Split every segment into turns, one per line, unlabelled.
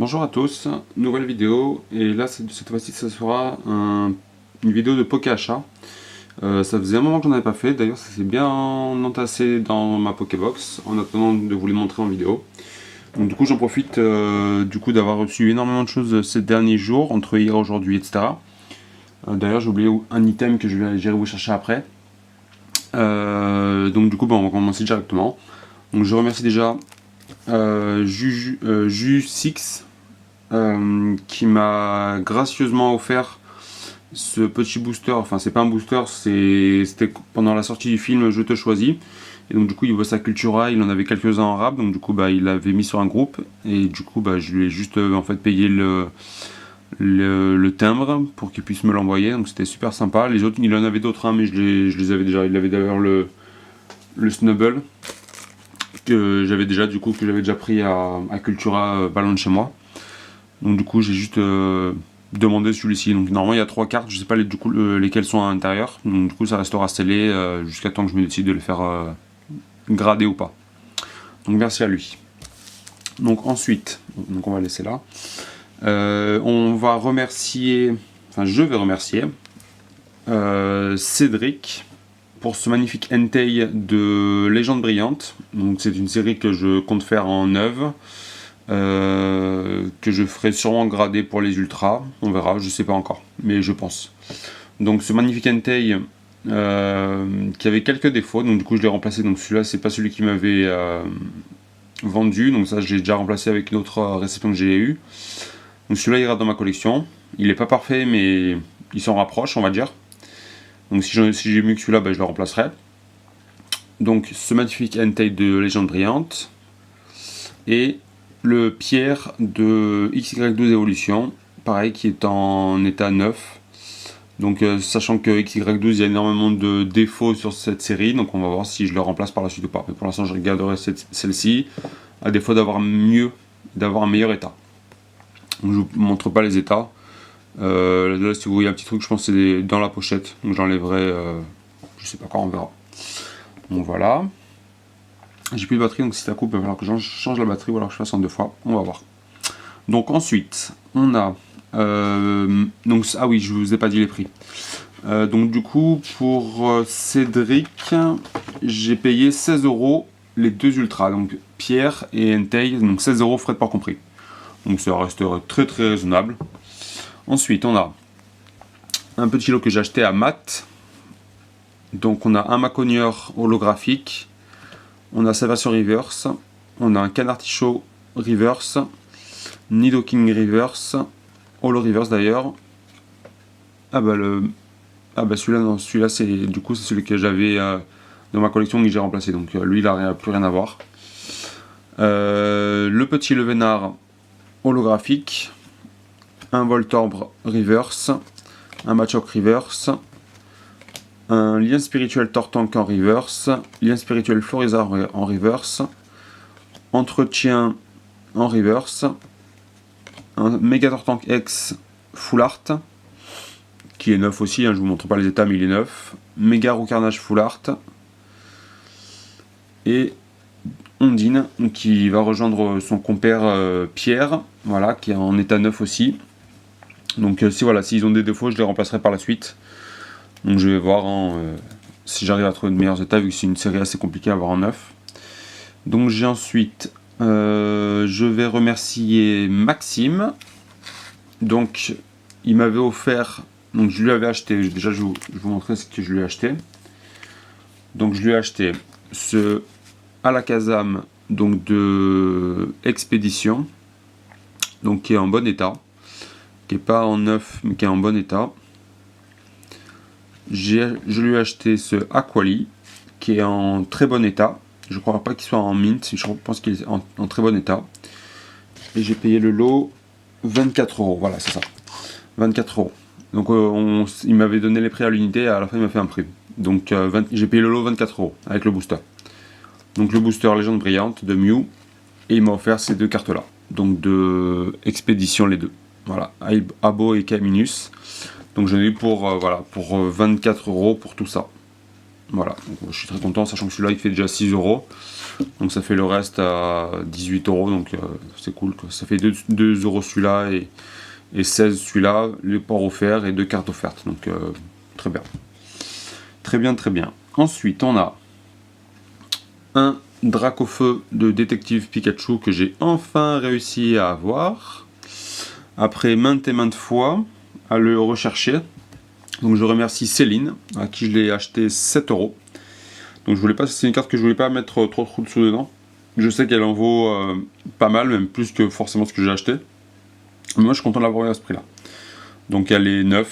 Bonjour à tous, nouvelle vidéo, et là cette fois-ci ça sera une vidéo de Pokéachat. Ça faisait un moment que j'en avais pas fait, d'ailleurs ça s'est bien entassé dans ma Pokébox en attendant de vous les montrer en vidéo. Donc du coup j'en profite d'avoir reçu énormément de choses ces derniers jours, entre hier, aujourd'hui, etc. D'ailleurs j'ai oublié un item que j'irai vous chercher après. Donc du coup on va commencer directement. Donc je remercie déjà Ju6 qui m'a gracieusement offert ce petit booster. Enfin, c'est pas un booster, c'était pendant la sortie du film Je te choisis. Et donc, du coup, il voit sa Cultura, il en avait quelques-uns en rab, donc du coup, il l'avait mis sur un groupe. Et du coup, je lui ai juste en fait payé le timbre pour qu'il puisse me l'envoyer. Donc, c'était super sympa. Les autres, il en avait d'autres, hein, mais je les avais déjà. Il avait d'ailleurs le Snubble que j'avais déjà, pris à Cultura pas loin de chez moi. Donc du coup j'ai juste demandé celui-ci. Donc normalement il y a 3 cartes, je sais pas lesquelles sont à l'intérieur. Donc du coup ça restera scellé jusqu'à temps que je me décide de les faire grader ou pas. Donc merci à lui. Donc ensuite, donc on va laisser là. On va remercier, enfin je vais remercier Cédric pour ce magnifique Entei de Légende Brillante. Donc c'est une série que je compte faire en 9. Que je ferai sûrement grader pour les ultras, on verra, je sais pas encore, mais je pense. Donc ce magnifique Entei qui avait quelques défauts, donc du coup je l'ai remplacé. Donc celui-là c'est pas celui qui m'avait vendu, donc ça j'ai déjà remplacé avec une autre réception que j'ai eu. Donc celui-là ira dans ma collection. Il est pas parfait mais il s'en rapproche, on va dire. Donc si j'ai mieux que celui-là, je le remplacerai. Donc ce magnifique Entei de Légende Brillante et le Pierre de XY12 Evolution, pareil, qui est en état 9. Donc sachant que XY12 il y a énormément de défauts sur cette série, donc on va voir si je le remplace par la suite ou pas. Mais pour l'instant je regarderai celle-ci, à défaut d'avoir un meilleur état. Donc, je vous montre pas les états. Là si vous voyez un petit truc, je pense que c'est dans la pochette, donc j'enlèverai, je sais pas quand, on verra. Donc voilà. J'ai plus de batterie, donc si ça coupe, il va falloir que je change la batterie ou alors que je fasse en 2 fois. On va voir. Donc ensuite, on a... ah oui, je vous ai pas dit les prix. Donc du coup, pour Cédric, j'ai payé 16 € les 2 ultras. Donc Pierre et Entei, donc 16 € frais de port compris. Donc ça reste très très raisonnable. Ensuite, on a un petit lot que j'ai acheté à Matt. Donc on a un Maconieur holographique. On a Salvation Reverse, on a un Canartichaud Reverse, Nidoking Reverse, Holo Reverse d'ailleurs. Celui-là, non, celui-là c'est celui que j'avais dans ma collection et que j'ai remplacé, donc lui il a plus rien à voir. Le petit Levenard holographique, un Voltorb Reverse, un Machoke Reverse, un lien spirituel Tortank en reverse, lien spirituel Florizard en reverse, entretien en reverse, un méga Tortank X full art, qui est neuf aussi, hein, je vous montre pas les états mais il est neuf, méga Roucarnage full art, et Ondine, qui va rejoindre son compère Pierre, voilà, qui est en état neuf aussi. Donc s'ils ont des défauts, je les remplacerai par la suite. Donc je vais voir si j'arrive à trouver de meilleurs états, vu que c'est une série assez compliquée à avoir en 9. Donc j'ai ensuite, je vais remercier Maxime. Donc il m'avait offert, donc je lui avais acheté, déjà je vais vous montrer ce que je lui ai acheté. Donc je lui ai acheté ce Alakazam donc de Expédition, donc qui est en bon état, qui est pas en 9 mais qui est en bon état. Je lui ai acheté ce Aquali qui est en très bon état. Je ne crois pas qu'il soit en mint, je pense qu'il est en très bon état. Et j'ai payé le lot 24 €. Voilà, c'est ça. 24 €. Donc il m'avait donné les prix à l'unité et à la fin il m'a fait un prix. Donc j'ai payé le lot 24 € avec le booster. Donc le booster Légende Brillante de Mew. Et il m'a offert ces 2 cartes là. Donc de Expédition les 2. Voilà, Abo et Caminus. Donc j'en ai eu pour 24 € pour tout ça. Voilà, donc je suis très content, sachant que celui-là il fait déjà 6 €. Donc ça fait le reste à 18 €, donc c'est cool quoi. Ça fait 2 € celui-là et 16 celui-là, les ports offerts et 2 cartes offertes. Donc très bien. Très bien, très bien. Ensuite, on a un Dracofeu de Détective Pikachu que j'ai enfin réussi à avoir. Après maintes et maintes fois à le rechercher. Donc je remercie Céline, à qui je l'ai acheté 7 €. Donc je voulais pas, c'est une carte que je voulais pas mettre trop de sous dedans. Je sais qu'elle en vaut pas mal, même plus que forcément ce que j'ai acheté. Mais moi je suis content de l'avoir eu à ce prix là. Donc elle est neuve.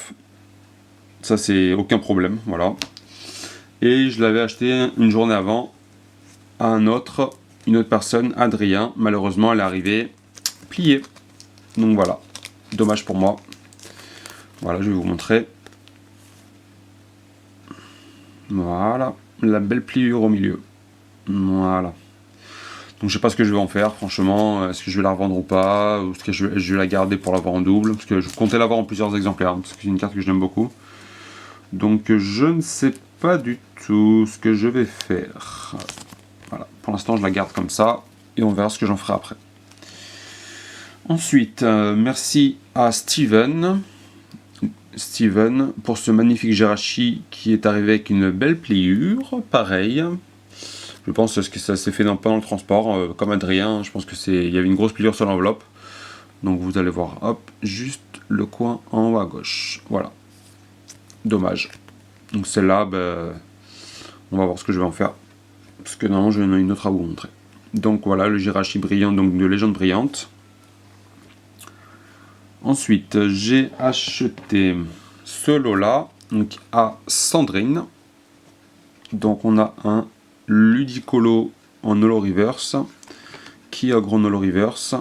Ça c'est aucun problème, voilà. Et je l'avais acheté une journée avant à une autre personne, Adrien. Malheureusement elle est arrivée pliée. Donc voilà, dommage pour moi. Voilà, je vais vous montrer. Voilà, la belle pliure au milieu. Voilà. Donc je sais pas ce que je vais en faire, franchement. Est-ce que je vais la revendre ou pas? Ou est-ce que je vais la garder pour l'avoir en double? Parce que je comptais l'avoir en plusieurs exemplaires, parce que c'est une carte que j'aime beaucoup. Donc je ne sais pas du tout ce que je vais faire. Voilà, pour l'instant je la garde comme ça, et on verra ce que j'en ferai après. Ensuite, merci à Steven pour ce magnifique Jirachi qui est arrivé avec une belle pliure, pareil. Je pense que ça s'est fait pendant le transport, comme Adrien, je pense il y avait une grosse pliure sur l'enveloppe. Donc vous allez voir, hop, juste le coin en haut à gauche. Voilà. Dommage. Donc celle-là, on va voir ce que je vais en faire. Parce que normalement j'en ai une autre à vous montrer. Donc voilà, le Jirachi brillant, donc de légende brillante. Ensuite, j'ai acheté ce lot-là, donc à Sandrine. Donc on a un Ludicolo en holo reverse, Kyogre en holo reverse,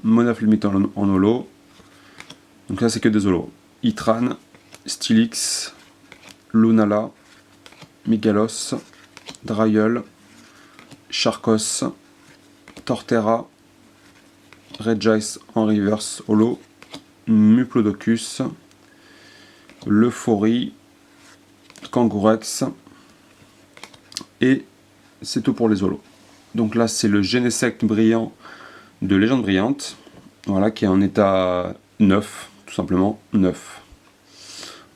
Monafilmite en holo. Donc là c'est que des holos. Itran, Stylix, Lunala, Megalos, Dryel, Charcos, Torterra, Regice en reverse holo, Muplodocus, l'Euphorie, Kangourex, et c'est tout pour les holos. Donc là c'est le Genesect brillant de Légende brillante, voilà, qui est en état 9, tout simplement 9.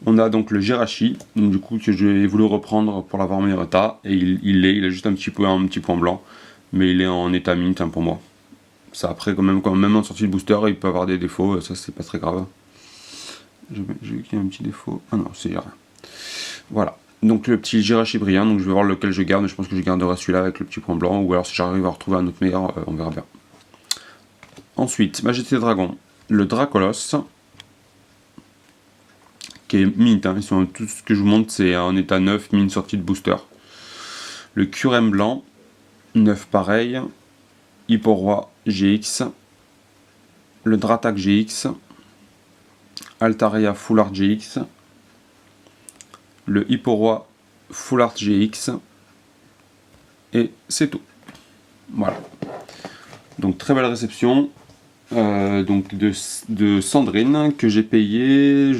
On a donc le Jirachi, donc du coup que j'ai voulu reprendre pour l'avoir en meilleur état, et il a juste un petit point blanc, mais il est en état mint pour moi. Ça après quand même en sortie de booster il peut avoir des défauts, ça c'est pas très grave. J'ai vu qu'il y a un petit défaut. Ah non, c'est rien. Voilà. Donc le petit Jirachi brillant, donc je vais voir lequel je garde, je pense que je garderai celui-là avec le petit point blanc, ou alors si j'arrive à retrouver un autre meilleur, on verra bien. Ensuite, Majesté Dragon, le Dracolos, qui est mint, hein. Tout ce que je vous montre c'est en état 9, mint sortie de booster. Le Curem blanc, 9 pareil, Hipporoi GX, le Dratak GX, Altaria Full Art GX, le Hipporoi Full Art GX, et c'est tout. Voilà. Donc très belle réception. Donc de Sandrine que j'ai payé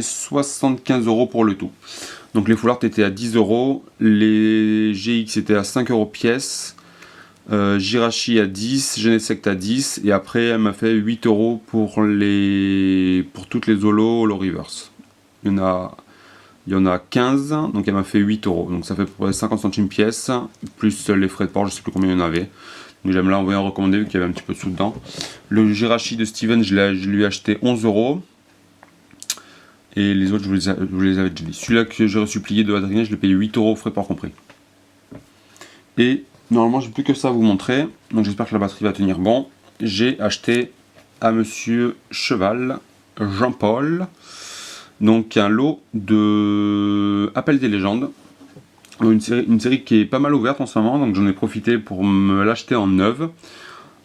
75 € pour le tout. Donc les full art étaient à 10 €, les GX étaient à 5 € pièce, Jirachi à 10, Genesect à 10, et après elle m'a fait 8 € pour toutes les holo reverse. Il y en a 15, donc elle m'a fait 8 €, donc ça fait pour 50 centimes pièce, plus les frais de port, je sais plus combien il y en avait. Donc j'aime là envoyer un recommandé vu qu'il y avait un petit peu de sous dedans. Le Jirachi de Steven, je lui ai acheté 11 €. Et les autres, je vous les avais déjà dit. Celui-là que j'ai reçu plié de Adrien, je l'ai payé 8 € frais port compris. Et normalement, j'ai plus que ça à vous montrer. Donc j'espère que la batterie va tenir bon. J'ai acheté à Monsieur Cheval, Jean-Paul, donc un lot de Appel des légendes. Une série qui est pas mal ouverte en ce moment, donc j'en ai profité pour me l'acheter en neuve.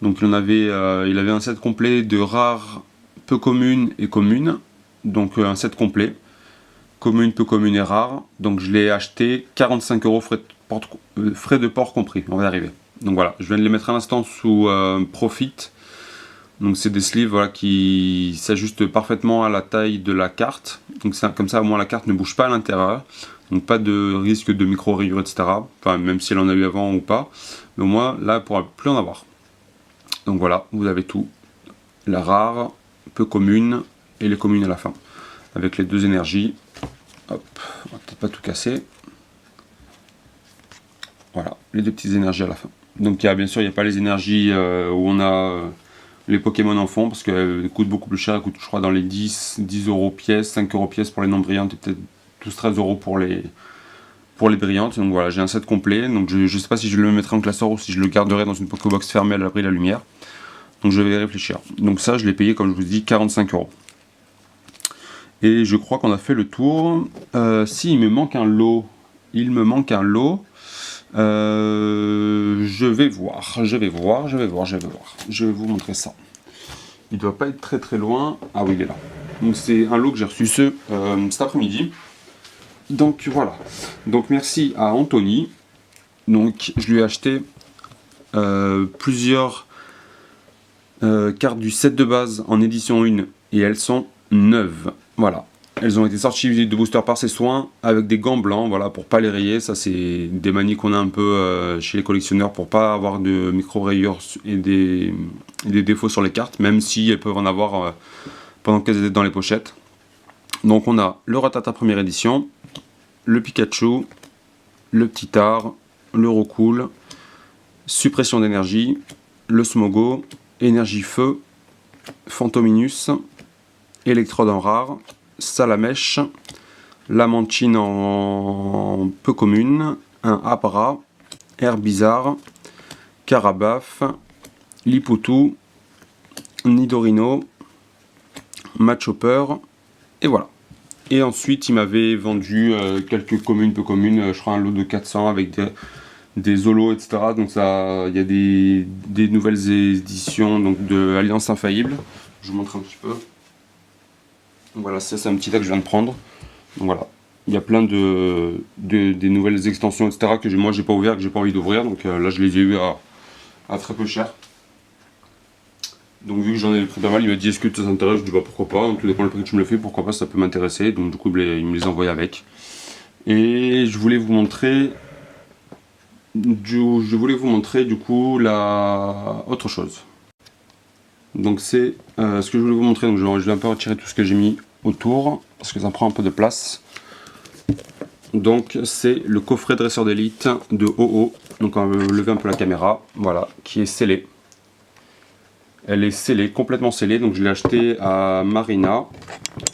Donc il avait un set complet de rares, peu communes et communes. Donc un set complet, commune, peu commune et rare. Donc je l'ai acheté 45 € frais de port compris, on va y arriver. Donc voilà, je viens de les mettre à l'instant sous Profit. Donc c'est des sleeves voilà, qui s'ajustent parfaitement à la taille de la carte. Donc comme ça au moins la carte ne bouge pas à l'intérieur. Donc pas de risque de micro-rayures, etc. Enfin, même si elle en a eu avant ou pas. Mais au moins, là, elle ne pourra plus en avoir. Donc voilà, vous avez tout. La rare, peu commune, et les communes à la fin. Avec les deux énergies. Hop, on va peut-être pas tout casser. Voilà, les deux petites énergies à la fin. Donc bien sûr, il n'y a pas les énergies où on a les Pokémon en fond, parce qu'elles coûtent beaucoup plus cher. Elles coûtent, je crois, dans les 10 euros pièce, 5 euros pièce pour les non brillantes, et peut-être 12-13 euros pour les brillantes. Donc voilà, j'ai un set complet. Donc je ne sais pas si je le mettrai en classeur ou si je le garderai dans une Pokébox fermée à l'abri de la lumière. Donc je vais réfléchir. Donc ça, je l'ai payé, comme je vous dis, 45 euros. Et je crois qu'on a fait le tour. Si, il me manque un lot. Je vais voir. Je vais vous montrer ça. Il doit pas être très très loin. Ah oui, il est là. Donc c'est un lot que j'ai reçu cet après-midi. Donc voilà. Donc merci à Anthony. Donc je lui ai acheté plusieurs cartes du set de base en édition 1 et elles sont neuves. Voilà. Elles ont été sorties de booster par ses soins avec des gants blancs, voilà, pour pas les rayer. Ça, c'est des manies qu'on a un peu chez les collectionneurs pour pas avoir de micro-rayures et des défauts sur les cartes, même si elles peuvent en avoir pendant qu'elles étaient dans les pochettes. Donc on a le Rattata première édition, le Pikachu, le Ptitard, le Roucoule, suppression d'énergie, le Smogo, énergie feu, Fantominus, électrode en rare, Salamèche, Lamentine en peu commune, un Abra, Herbizarre, Carabaf, Lipoutou, Nidorino, Machopper, et voilà. Et ensuite, il m'avait vendu quelques communes peu communes, je crois un lot de 400 avec des Zolos, etc. Donc ça, il y a des nouvelles éditions donc de Alliance Infaillible. Je vous montre un petit peu. Donc voilà, c'est un petit tas que je viens de prendre. Donc voilà, il y a plein des nouvelles extensions, etc. que moi j'ai pas ouvert, que j'ai pas envie d'ouvrir. Donc là, je les ai eu à très peu cher. Donc vu que j'en ai pris pas mal, il m'a dit est-ce que ça t'intéresse? Je dis bah pourquoi pas, donc tout dépend du prix que tu me le fais, pourquoi pas, ça peut m'intéresser. Donc du coup il me les envoie avec. Et je voulais vous montrer du coup la autre chose. Donc c'est ce que je voulais vous montrer, donc je vais un peu retirer tout ce que j'ai mis autour, parce que ça prend un peu de place. Donc c'est le coffret dresseur d'élite de OO, donc on va lever un peu la caméra, voilà, qui est scellé. Elle est scellée, complètement scellée, donc je l'ai acheté à Marina,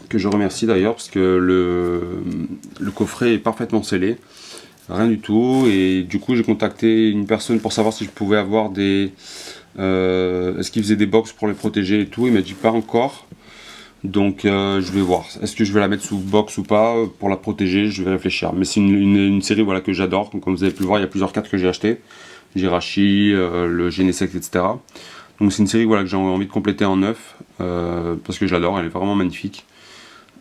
que je remercie d'ailleurs, parce que le coffret est parfaitement scellé, rien du tout, et du coup j'ai contacté une personne pour savoir si je pouvais avoir des... est-ce qu'il faisait des box pour les protéger et tout, il m'a dit pas encore, donc je vais voir, est-ce que je vais la mettre sous box ou pas, pour la protéger, je vais réfléchir, mais c'est une série voilà, que j'adore, comme vous avez pu le voir, il y a plusieurs cartes que j'ai achetées, Jirachi, le Genesect, etc. Donc c'est une série voilà, que j'ai envie de compléter en neuf, parce que je l'adore, elle est vraiment magnifique.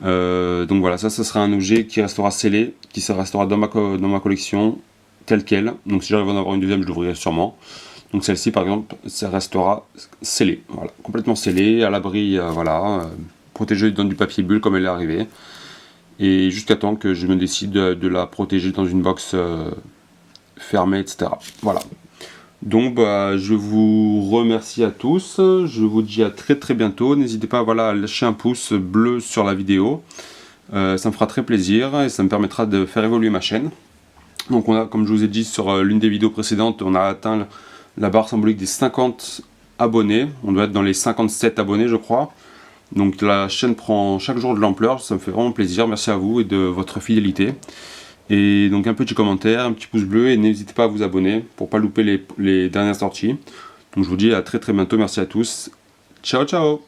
Donc voilà, ça sera un objet qui restera scellé, qui restera dans ma collection, tel quel. Donc si j'arrive à en avoir une deuxième, je l'ouvrirai sûrement. Donc celle-ci par exemple, ça restera scellé, voilà, complètement scellé, à l'abri, voilà, protégée dans du papier bulle comme elle est arrivée. Et jusqu'à temps que je me décide de la protéger dans une box fermée, etc. Voilà. Donc bah, je vous remercie à tous, je vous dis à très très bientôt, n'hésitez pas voilà, à lâcher un pouce bleu sur la vidéo, ça me fera très plaisir et ça me permettra de faire évoluer ma chaîne. Donc on a, comme je vous ai dit sur l'une des vidéos précédentes, on a atteint la barre symbolique des 50 abonnés, on doit être dans les 57 abonnés je crois. Donc la chaîne prend chaque jour de l'ampleur, ça me fait vraiment plaisir, merci à vous et de votre fidélité. Et donc un petit commentaire, un petit pouce bleu et n'hésitez pas à vous abonner pour pas louper les dernières sorties. Donc je vous dis à très très bientôt, merci à tous. Ciao ciao.